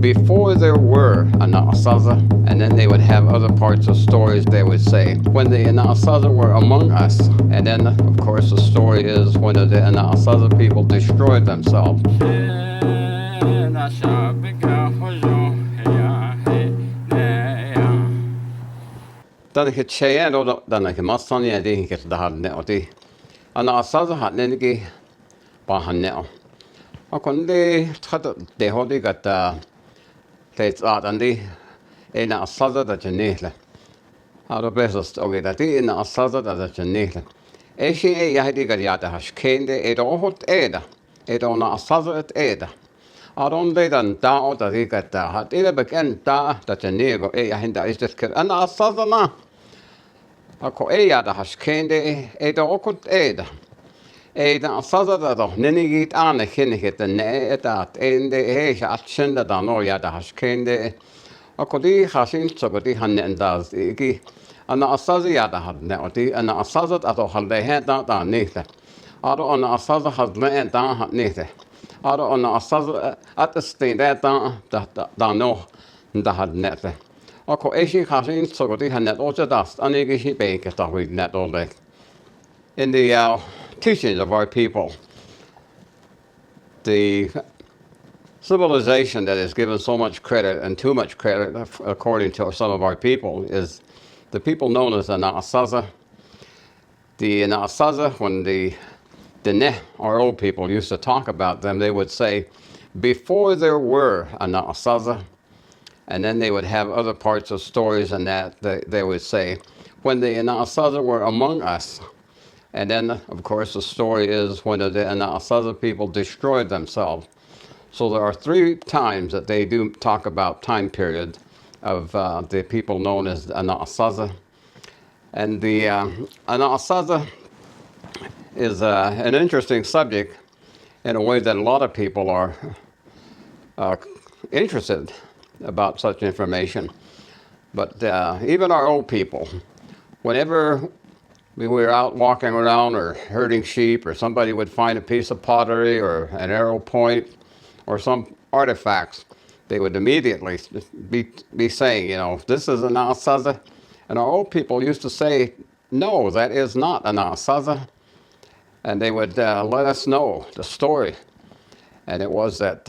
before there were Anasazi, and then they would have other parts of stories they would say. When the Anasazi were among us, and then, of course, the story is when the Anasazi people destroyed themselves. Tänne tjejen då tänne massan ja dihinkin tähän oti. Anasazi hatnenkin pahanne. Kun de de hodi kata teet aatandi ena asaza da jenihle. Hado besast ogi da ti ena asaza da jenihle. Eshi e yahdi kad yata hashkende e do hot eda. E do na asaza et eda. Adon de dan ta o da kata hat ida beken ta da jenego e yahinda is det ker ana asaza na. Ako e yata hashkende e do okut eda. Eitä asada to nenigit aane kinniket ne etat ende heisha atsenda da no yada haskende akodi hasin tsogodi hanne endaz iki ana asazi yada hadne oti ana asazat ato halde heta da nihte aro ana asaza hadle da nihte aro ana asaza atestin da no da hadne ako eshi hasin tsogodi hanne oja das anigi shi beke da wi net ole in the teachings of our people. The civilization that is given so much credit and too much credit, according to some of our people, is the people known as Anasazi. The Anasazi, when the our old people used to talk about them, they would say, before there were Anasazi, and then they would have other parts of stories and that they would say, when the Anasazi were among us. And then, of course, the story is when the Anasazi people destroyed themselves. So there are 3 times that they do talk about time period of the people known as Anasazi. And the Anasazi is an interesting subject in a way that a lot of people are interested about such information. But even our old people, whenever we were out walking around or herding sheep, or somebody would find a piece of pottery or an arrow point or some artifacts, they would immediately be saying, you know, this is an Anasazi. And our old people used to say, no, that is not an Anasazi. And they would let us know the story. And it was that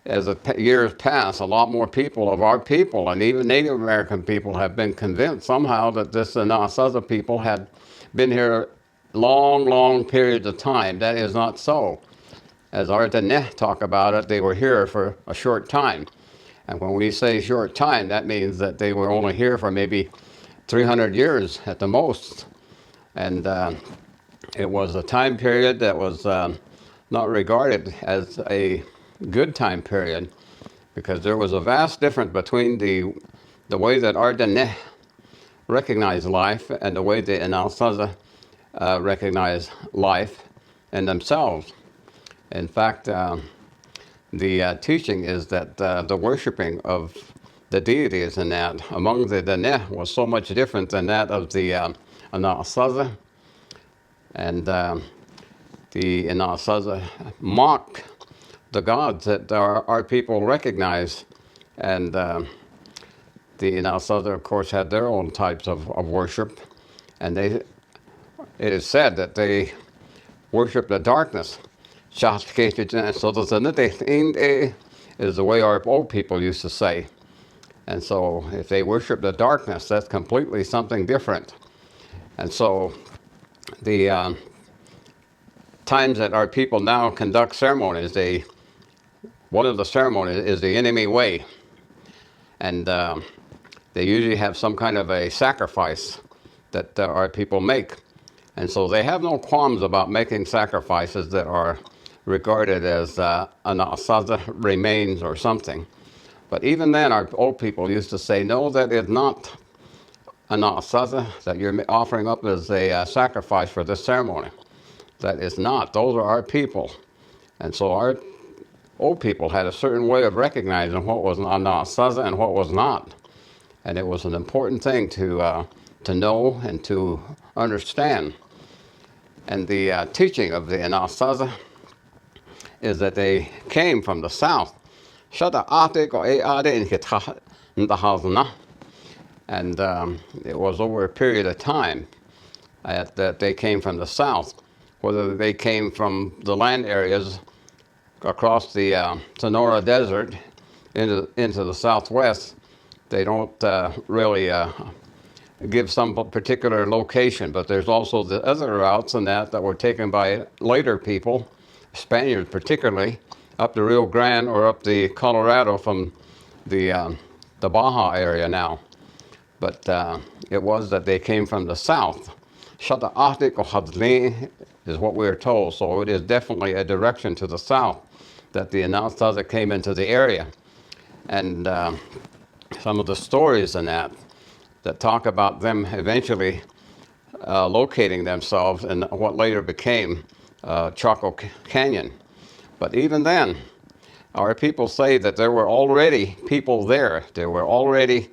as the years pass, a lot more people of our people and even Native American people have been convinced somehow that this Anasazi people had been here long, long periods of time. That is not so. As our Diné talk about it, they were here for a short time. And when we say short time, that means that they were only here for maybe 300 years at the most. And it was a time period that was not regarded as a good time period, because there was a vast difference between the way that our Diné recognized life and the way the Anasazi recognize life in themselves. In fact, the teaching is that the worshiping of the deities in that among the Diné was so much different than that of the Anasazi. And the Anasazi mock the gods that our people recognize. And the Anasazi, of course, had their own types of worship. And it is said that they worship the darkness. So is the way our old people used to say. And so if they worship the darkness, that's completely something different. And so the times that our people now conduct ceremonies, one of the ceremonies is the enemy way. And they usually have some kind of a sacrifice that our people make. And so they have no qualms about making sacrifices that are regarded as Anasazi remains or something. But even then, our old people used to say, no, that is not Anasazi, that you're offering up as a sacrifice for this ceremony. That is not. Those are our people. And so our old people had a certain way of recognizing what was Anasazi and what was not. And it was an important thing to know and to understand. And the teaching of the Anasazi is that they came from the south. Shada ate ko e ade in kita ndahazna. And it was over a period of time that they came from the south. Whether they came from the land areas across the Sonora Desert into the southwest, they don't really give some particular location, but there's also the other routes and that were taken by later people, Spaniards particularly, up the Rio Grande or up the Colorado from the Baja area now. But it was that they came from the south. Shata'atik or Hadli is what we are told, so it is definitely a direction to the south that the Anasazi came into the area. And some of the stories in that talk about them eventually locating themselves in what later became Chaco Canyon. But even then, our people say that there were already people there. There were already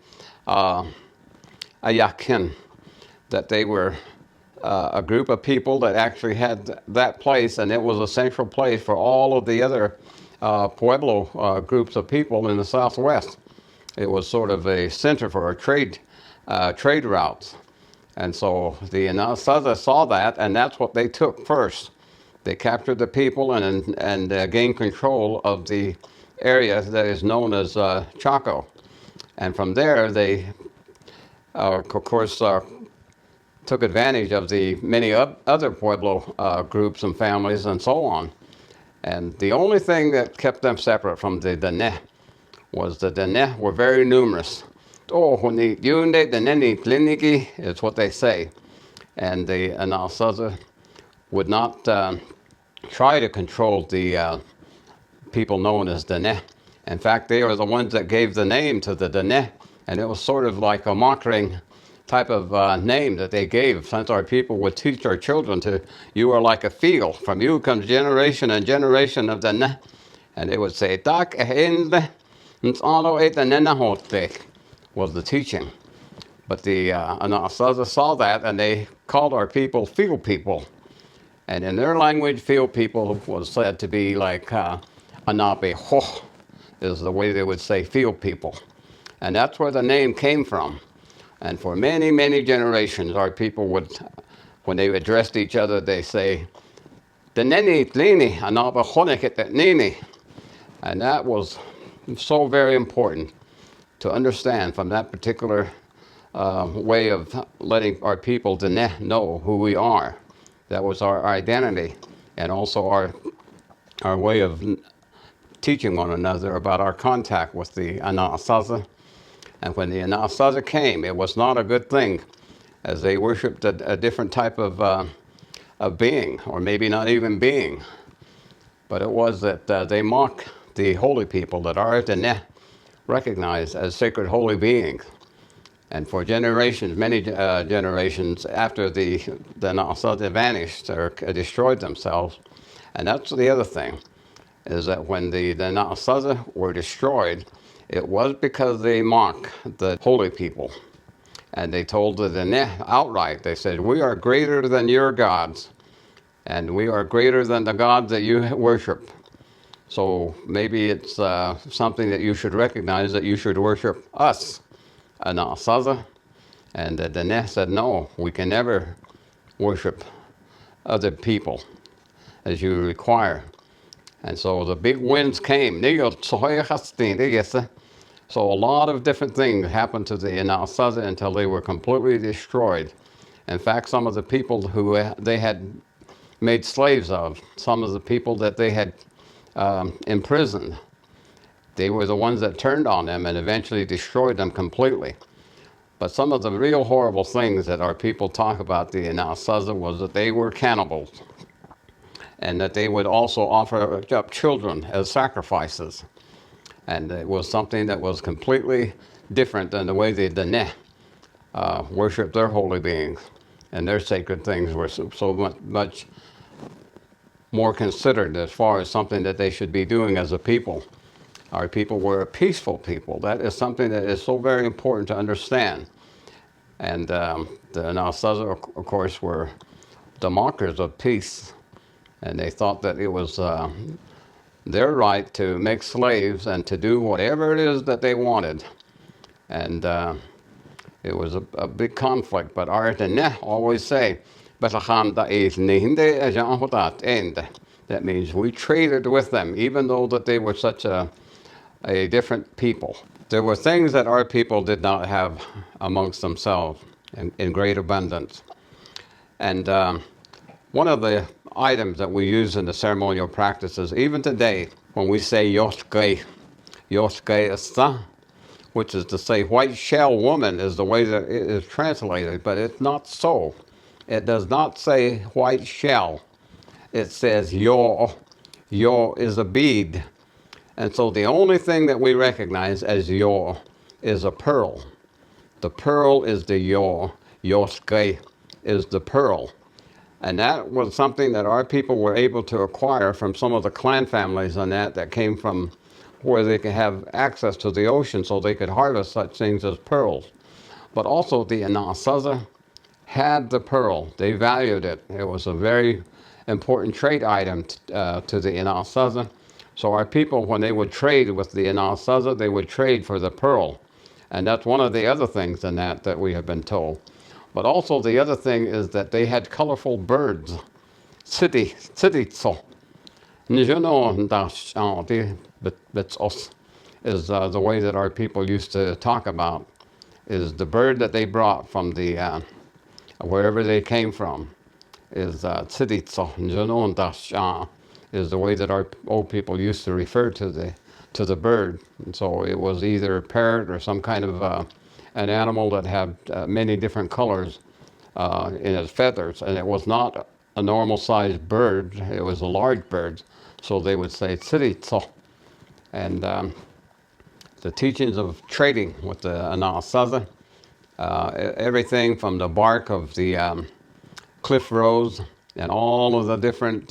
Ayakin, that they were a group of people that actually had that place, and it was a central place for all of the other Pueblo groups of people in the Southwest. It was sort of a center for our trade routes. And so the Anasazi saw that, and that's what they took first. They captured the people and gained control of the area that is known as Chaco. And from there, they, of course, took advantage of the many other Pueblo groups and families and so on. And the only thing that kept them separate from the Dene was the Dene were very numerous. Oh, when the Yunde, the Neni Kliniki is what they say. And the Anasazi would not try to control the people known as Dene. In fact, they are the ones that gave the name to the Dene. And it was sort of like a mocking type of name that they gave, since our people would teach our children to, you are like a field. From you comes generation and generation of Dene. And they would say, Tak ehinde, nsalo et Nenahotek, was the teaching. But the Anasazi saw that, and they called our people field people. And in their language, field people was said to be like Anabe Ho, is the way they would say field people. And that's where the name came from. And for many, many generations, our people would, when they addressed each other, they say, Deneni Tlini, Anabe Honeket Nini. And that was so very important to understand from that particular way of letting our people know who we are. That was our identity, and also our way of teaching one another about our contact with the Anasazi. And when the Anasazi came, it was not a good thing, as they worshipped a different type of being, or maybe not even being. But it was that they mocked the holy people that are Dene recognized as sacred holy beings. And for generations, many generations after the Anasazi vanished or destroyed themselves. And that's the other thing, is that when the Anasazi were destroyed, it was because they mocked the holy people. And they told the Dene outright, they said, we are greater than your gods, and we are greater than the gods that you worship. So maybe it's something that you should recognize, that you should worship us, Anasazi. And the Dene said, no, we can never worship other people as you require. And so the big winds came. So a lot of different things happened to the Anasazi until they were completely destroyed. In fact, some of the people who they had made slaves of, some of the people that they had imprisoned, they were the ones that turned on them and eventually destroyed them completely. But some of the real horrible things that our people talk about the Anasazi was that they were cannibals, and that they would also offer up children as sacrifices. And it was something that was completely different than the way the Dene worshiped their holy beings. And their sacred things were so much more considered as far as something that they should be doing as a people. Our people were a peaceful people. That is something that is so very important to understand. And the Anasazi, of course, were the mockers of peace. And they thought that it was their right to make slaves and to do whatever it is that they wanted. And it was a big conflict, but Artene always say, that means we traded with them, even though that they were such a different people. There were things that our people did not have amongst themselves in great abundance. And one of the items that we use in the ceremonial practices, even today, when we say Yoske Asa, which is to say white shell woman is the way that it is translated, but it's not so. It does not say white shell. It says Yo. Yo is a bead. And so the only thing that we recognize as Yo is a pearl. The pearl is the Yo. Yoske is the pearl. And that was something that our people were able to acquire from some of the clan families and that came from where they could have access to the ocean so they could harvest such things as pearls. But also the Anasazi had the pearl. They valued it. It was a very important trade item to the Anasazi. So our people, when they would trade with the Anasazi, they would trade for the pearl. And that's one of the other things in that we have been told. But also the other thing is that they had colorful birds. Tsititso. Is the way that our people used to talk about, is the bird that they brought from the wherever they came from, is Tsititso. Is the way that our old people used to refer to the bird. And so it was either a parrot or some kind of an animal that had many different colors in its feathers, and it was not a normal-sized bird. It was a large bird, so they would say "tsiritso." And the teachings of trading with the Anasazi, everything from the bark of the cliff rose and all of the different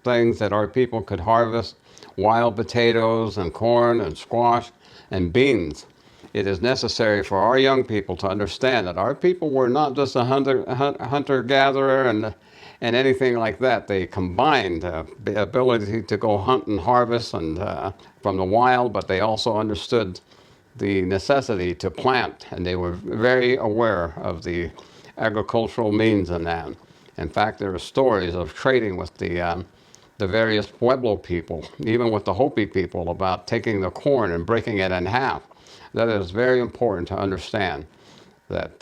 things that our people could harvest, wild potatoes and corn and squash and beans. It is necessary for our young people to understand that our people were not just a hunter-gatherer and anything like that. They combined the ability to go hunt and harvest and from the wild, but they also understood the necessity to plant, and they were very aware of the agricultural means in that. In fact, there are stories of trading with the various Pueblo people, even with the Hopi people, about taking the corn and breaking it in half. That is very important to understand, that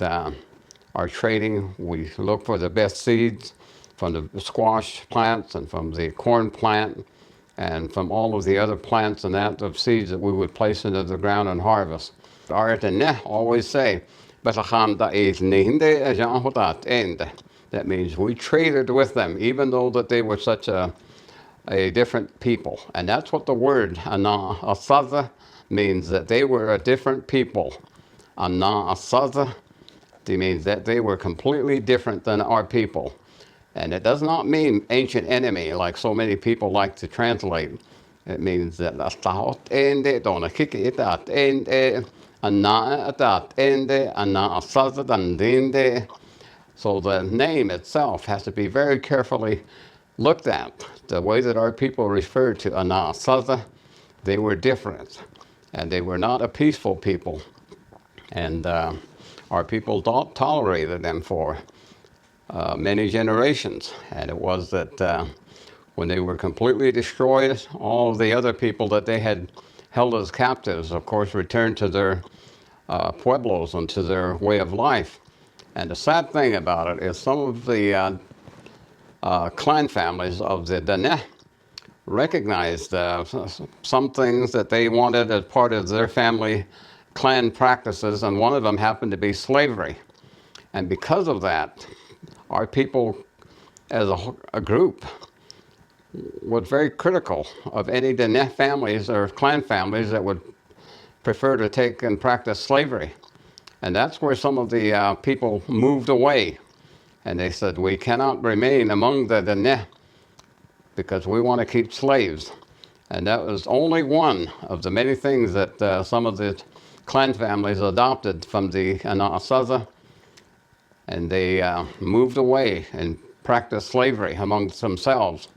our trading, we look for the best seeds from the squash plants and from the corn plant and from all of the other plants and that of seeds that we would place into the ground and harvest. Artene always say, that means we traded with them, even though that they were such a different people. And that's what the word Anasazi means, that they were a different people. Anasazi means that they were completely different than our people. And it does not mean ancient enemy, like so many people like to translate. It means that so the name itself has to be very carefully looked at. The way that our people referred to Anasazi, they were different, and they were not a peaceful people. And our people tolerated them for many generations. And it was that when they were completely destroyed, all of the other people that they had held as captives, of course, returned to their pueblos and to their way of life. And the sad thing about it is some of the clan families of the Dene recognized some things that they wanted as part of their family clan practices, and one of them happened to be slavery. And because of that, our people as a group was very critical of any Dene families or clan families that would prefer to take and practice slavery. And that's where some of the people moved away. And they said, we cannot remain among the Dene because we want to keep slaves. And that was only one of the many things that some of the clan families adopted from the Anasazi. And they moved away and practiced slavery amongst themselves.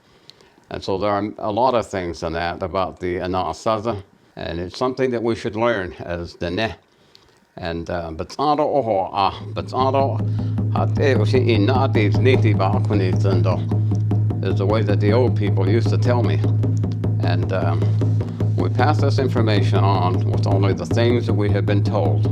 And so there are a lot of things in that about the Anasazi, and it's something that we should learn as the ne. And Batsado oho Batsado hate ushi inati niti bakuni zendo is the way that the old people used to tell me. And we pass this information on with only the things that we have been told.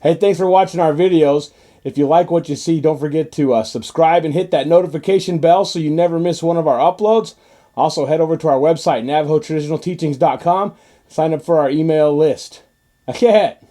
Hey, thanks for watching our videos. If you like what you see, don't forget to subscribe and hit that notification bell so you never miss one of our uploads. Also, head over to our website, NavajoTraditionalTeachings.com. Sign up for our email list. Okay.